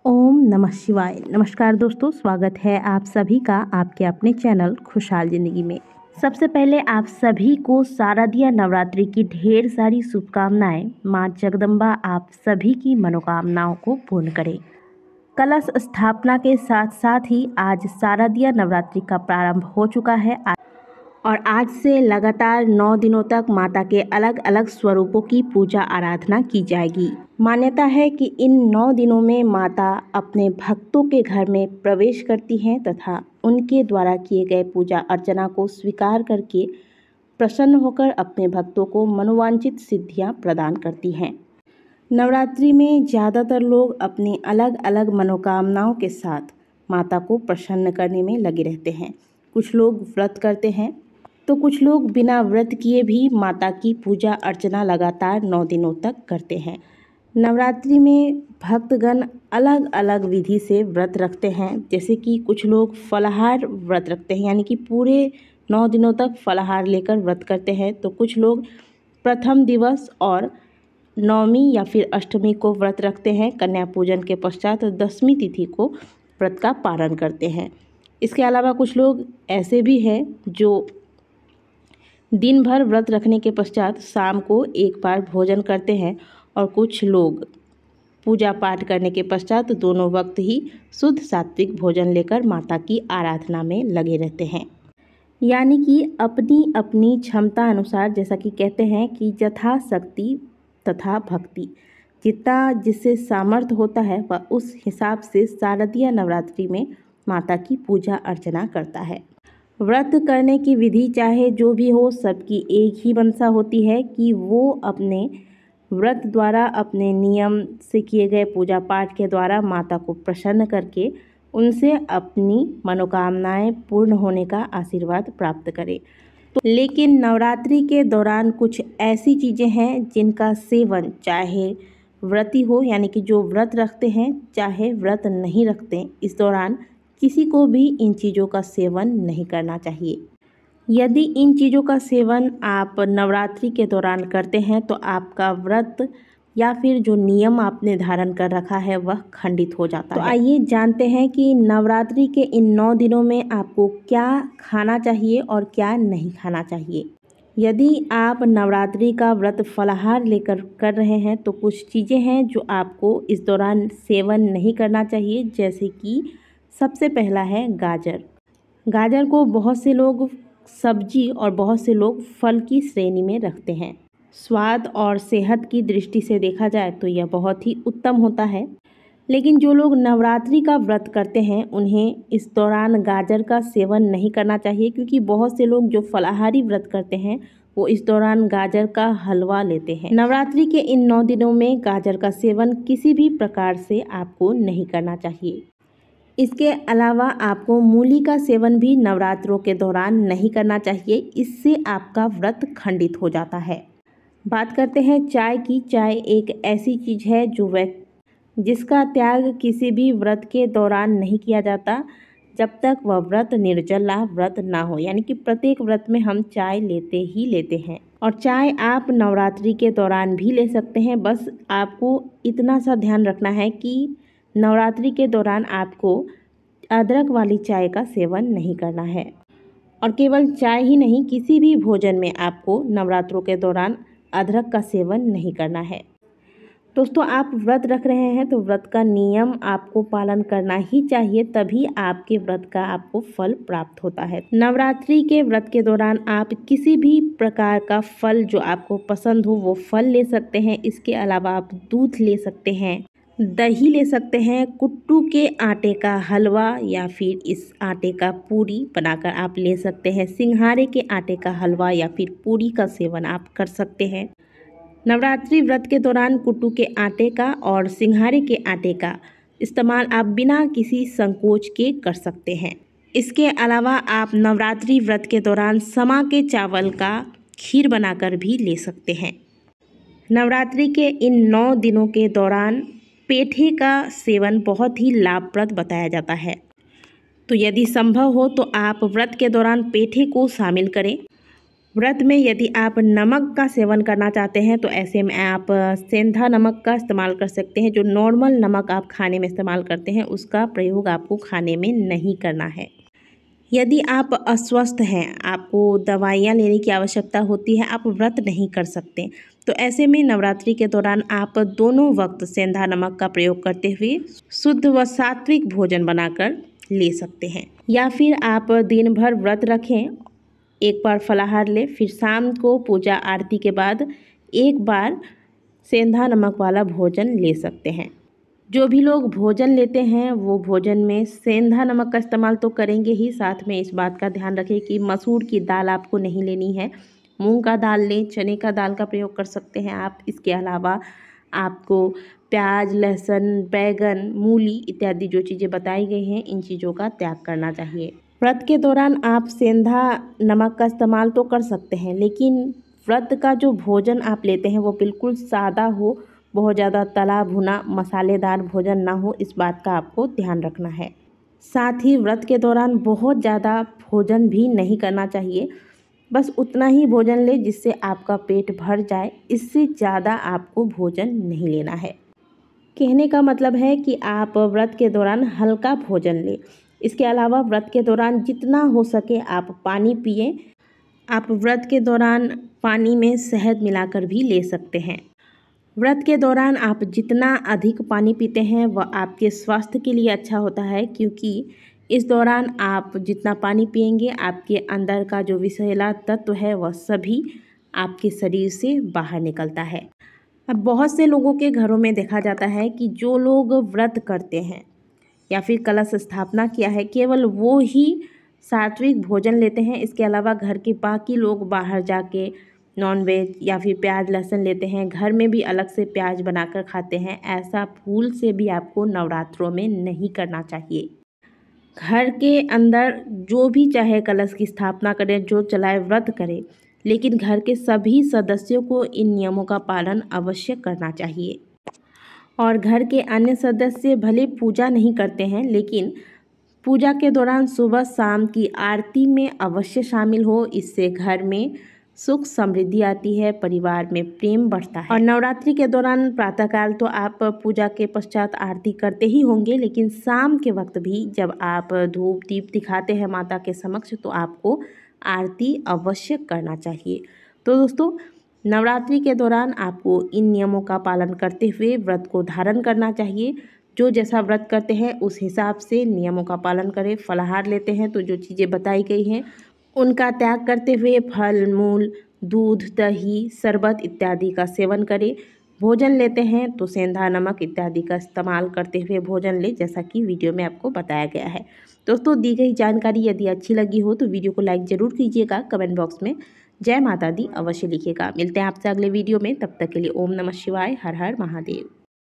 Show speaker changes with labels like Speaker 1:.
Speaker 1: ओम नमः शिवाय। नमस्कार दोस्तों, स्वागत है आप सभी का आपके अपने चैनल खुशहाल ज़िंदगी में। सबसे पहले आप सभी को शारदीय नवरात्रि की ढेर सारी शुभकामनाएं। माँ जगदम्बा आप सभी की मनोकामनाओं को पूर्ण करें। कलश स्थापना के साथ साथ ही आज शारदीय नवरात्रि का प्रारंभ हो चुका है और आज से लगातार 9 दिनों तक माता के अलग अलग स्वरूपों की पूजा आराधना की जाएगी। मान्यता है कि इन 9 दिनों में माता अपने भक्तों के घर में प्रवेश करती हैं तथा उनके द्वारा किए गए पूजा अर्चना को स्वीकार करके प्रसन्न होकर अपने भक्तों को मनोवांछित सिद्धियां प्रदान करती हैं। नवरात्रि में ज़्यादातर लोग अपनी अलग अलग मनोकामनाओं के साथ माता को प्रसन्न करने में लगे रहते हैं। कुछ लोग व्रत करते हैं तो कुछ लोग बिना व्रत किए भी माता की पूजा अर्चना लगातार 9 दिनों तक करते हैं। नवरात्रि में भक्तगण अलग अलग विधि से व्रत रखते हैं, जैसे कि कुछ लोग फलाहार व्रत रखते हैं, यानी कि पूरे 9 दिनों तक फलाहार लेकर व्रत करते हैं। तो कुछ लोग प्रथम दिवस और नवमी या फिर अष्टमी को व्रत रखते हैं। कन्या पूजन के पश्चात 10वीं तिथि को व्रत का पारण करते हैं। इसके अलावा कुछ लोग ऐसे भी हैं जो दिन भर व्रत रखने के पश्चात शाम को एक बार भोजन करते हैं और कुछ लोग पूजा पाठ करने के पश्चात दोनों वक्त ही शुद्ध सात्विक भोजन लेकर माता की आराधना में लगे रहते हैं। यानी कि अपनी अपनी क्षमता अनुसार, जैसा कि कहते हैं कि यथा शक्ति तथा भक्ति, जितना जिससे सामर्थ्य होता है वह उस हिसाब से शारदीय नवरात्रि में माता की पूजा अर्चना करता है। व्रत करने की विधि चाहे जो भी हो, सबकी एक ही मंशा होती है कि वो अपने व्रत द्वारा, अपने नियम से किए गए पूजा पाठ के द्वारा माता को प्रसन्न करके उनसे अपनी मनोकामनाएं पूर्ण होने का आशीर्वाद प्राप्त करें। लेकिन नवरात्रि के दौरान कुछ ऐसी चीज़ें हैं जिनका सेवन, चाहे व्रती हो यानी कि जो व्रत रखते हैं, चाहे व्रत नहीं रखते, इस दौरान किसी को भी इन चीज़ों का सेवन नहीं करना चाहिए। यदि इन चीज़ों का सेवन आप नवरात्रि के दौरान करते हैं तो आपका व्रत या फिर जो नियम आपने धारण कर रखा है वह खंडित हो जाता है। तो आइए जानते हैं कि नवरात्रि के इन 9 दिनों में आपको क्या खाना चाहिए और क्या नहीं खाना चाहिए। यदि आप नवरात्रि का व्रत फलाहार लेकर कर रहे हैं तो कुछ चीज़ें हैं जो आपको इस दौरान सेवन नहीं करना चाहिए, जैसे कि सबसे पहला है गाजर। गाजर को बहुत से लोग सब्जी और बहुत से लोग फल की श्रेणी में रखते हैं। स्वाद और सेहत की दृष्टि से देखा जाए तो यह बहुत ही उत्तम होता है, लेकिन जो लोग नवरात्रि का व्रत करते हैं उन्हें इस दौरान गाजर का सेवन नहीं करना चाहिए, क्योंकि बहुत से लोग जो फलाहारी व्रत करते हैं वो इस दौरान गाजर का हलवा लेते हैं। नवरात्रि के इन 9 दिनों में गाजर का सेवन किसी भी प्रकार से आपको नहीं करना चाहिए। इसके अलावा आपको मूली का सेवन भी नवरात्रों के दौरान नहीं करना चाहिए, इससे आपका व्रत खंडित हो जाता है। बात करते हैं चाय की। चाय एक ऐसी चीज़ है जिसका त्याग किसी भी व्रत के दौरान नहीं किया जाता जब तक वह व्रत निर्जला व्रत ना हो, यानी कि प्रत्येक व्रत में हम चाय लेते ही लेते हैं। और चाय आप नवरात्रि के दौरान भी ले सकते हैं। बस आपको इतना सा ध्यान रखना है कि नवरात्रि के दौरान आपको अदरक वाली चाय का सेवन नहीं करना है। और केवल चाय ही नहीं, किसी भी भोजन में आपको नवरात्रों के दौरान अदरक का सेवन नहीं करना है। दोस्तों, आप व्रत रख रहे हैं तो व्रत का नियम आपको पालन करना ही चाहिए, तभी आपके व्रत का आपको फल प्राप्त होता है। नवरात्रि के व्रत के दौरान आप किसी भी प्रकार का फल जो आपको पसंद हो वो फल ले सकते हैं। इसके अलावा आप दूध ले सकते हैं, दही ले सकते हैं, कुट्टू के आटे का हलवा या फिर इस आटे का पूरी बनाकर आप ले सकते हैं। सिंघाड़े के आटे का हलवा या फिर पूरी का सेवन आप कर सकते हैं। नवरात्रि व्रत के दौरान कुट्टू के आटे का और सिंघाड़े के आटे का इस्तेमाल आप बिना किसी संकोच के कर सकते हैं। इसके अलावा आप नवरात्रि व्रत के दौरान समा के चावल का खीर बनाकर भी ले सकते हैं। नवरात्रि के इन 9 दिनों के दौरान पेठे का सेवन बहुत ही लाभप्रद बताया जाता है। तो यदि संभव हो तो आप व्रत के दौरान पेठे को शामिल करें व्रत में यदि आप नमक का सेवन करना चाहते हैं तो ऐसे में आप सेंधा नमक का इस्तेमाल कर सकते हैं। जो नॉर्मल नमक आप खाने में इस्तेमाल करते हैं उसका प्रयोग आपको खाने में नहीं करना है। यदि आप अस्वस्थ हैं, आपको दवाइयाँ लेने की आवश्यकता होती है, आप व्रत नहीं कर सकते, तो ऐसे में नवरात्रि के दौरान आप दोनों वक्त सेंधा नमक का प्रयोग करते हुए शुद्ध व सात्विक भोजन बनाकर ले सकते हैं। या फिर आप दिन भर व्रत रखें, एक बार फलाहार लें, फिर शाम को पूजा आरती के बाद एक बार सेंधा नमक वाला भोजन ले सकते हैं। जो भी लोग भोजन लेते हैं वो भोजन में सेंधा नमक का इस्तेमाल तो करेंगे ही, साथ में इस बात का ध्यान रखें कि मसूर की दाल आपको नहीं लेनी है, मूंग का दाल लें, चने का दाल का प्रयोग कर सकते हैं आप। इसके अलावा आपको प्याज, लहसुन, बैगन, मूली इत्यादि जो चीज़ें बताई गई हैं इन चीज़ों का त्याग करना चाहिए। व्रत के दौरान आप सेंधा नमक का इस्तेमाल तो कर सकते हैं, लेकिन व्रत का जो भोजन आप लेते हैं वो बिल्कुल सादा हो, बहुत ज़्यादा तला भुना मसालेदार भोजन ना हो, इस बात का आपको ध्यान रखना है। साथ ही व्रत के दौरान बहुत ज़्यादा भोजन भी नहीं करना चाहिए, बस उतना ही भोजन ले जिससे आपका पेट भर जाए, इससे ज़्यादा आपको भोजन नहीं लेना है। कहने का मतलब है कि आप व्रत के दौरान हल्का भोजन लें। इसके अलावा व्रत के दौरान जितना हो सके आप पानी पिएं। आप व्रत के दौरान पानी में शहद मिलाकर भी ले सकते हैं। व्रत के दौरान आप जितना अधिक पानी पीते हैं वह आपके स्वास्थ्य के लिए अच्छा होता है, क्योंकि इस दौरान आप जितना पानी पिएंगे आपके अंदर का जो विषैला तत्व है वह सभी आपके शरीर से बाहर निकलता है। अब बहुत से लोगों के घरों में देखा जाता है कि जो लोग व्रत करते हैं या फिर कलश स्थापना किया है, केवल वो ही सात्विक भोजन लेते हैं। इसके अलावा घर के बाकी लोग बाहर जाके नॉनवेज या फिर प्याज लहसुन लेते हैं, घर में भी अलग से प्याज बनाकर खाते हैं। ऐसा भूल से भी आपको नवरात्रों में नहीं करना चाहिए। घर के अंदर जो भी चाहे कलश की स्थापना करें, जो चलाए व्रत करे, लेकिन घर के सभी सदस्यों को इन नियमों का पालन अवश्य करना चाहिए। और घर के अन्य सदस्य भले पूजा नहीं करते हैं, लेकिन पूजा के दौरान सुबह शाम की आरती में अवश्य शामिल हो। इससे घर में सुख समृद्धि आती है, परिवार में प्रेम बढ़ता है। और नवरात्रि के दौरान प्रातःकाल तो आप पूजा के पश्चात आरती करते ही होंगे, लेकिन शाम के वक्त भी जब आप धूप दीप दिखाते हैं माता के समक्ष तो आपको आरती अवश्य करना चाहिए। तो दोस्तों, नवरात्रि के दौरान आपको इन नियमों का पालन करते हुए व्रत को धारण करना चाहिए। जो जैसा व्रत करते हैं उस हिसाब से नियमों का पालन करें। फलाहार लेते हैं तो जो चीज़ें बताई गई हैं उनका त्याग करते हुए फल मूल, दूध, दही, शरबत इत्यादि का सेवन करें। भोजन लेते हैं तो सेंधा नमक इत्यादि का इस्तेमाल करते हुए भोजन लें, जैसा कि वीडियो में आपको बताया गया है। दोस्तों, दी गई जानकारी यदि अच्छी लगी हो तो वीडियो को लाइक ज़रूर कीजिएगा। कमेंट बॉक्स में जय माता दी अवश्य लिखिएगा। मिलते हैं आपसे अगले वीडियो में, तब तक के लिए ओम नमः शिवाय, हर हर महादेव।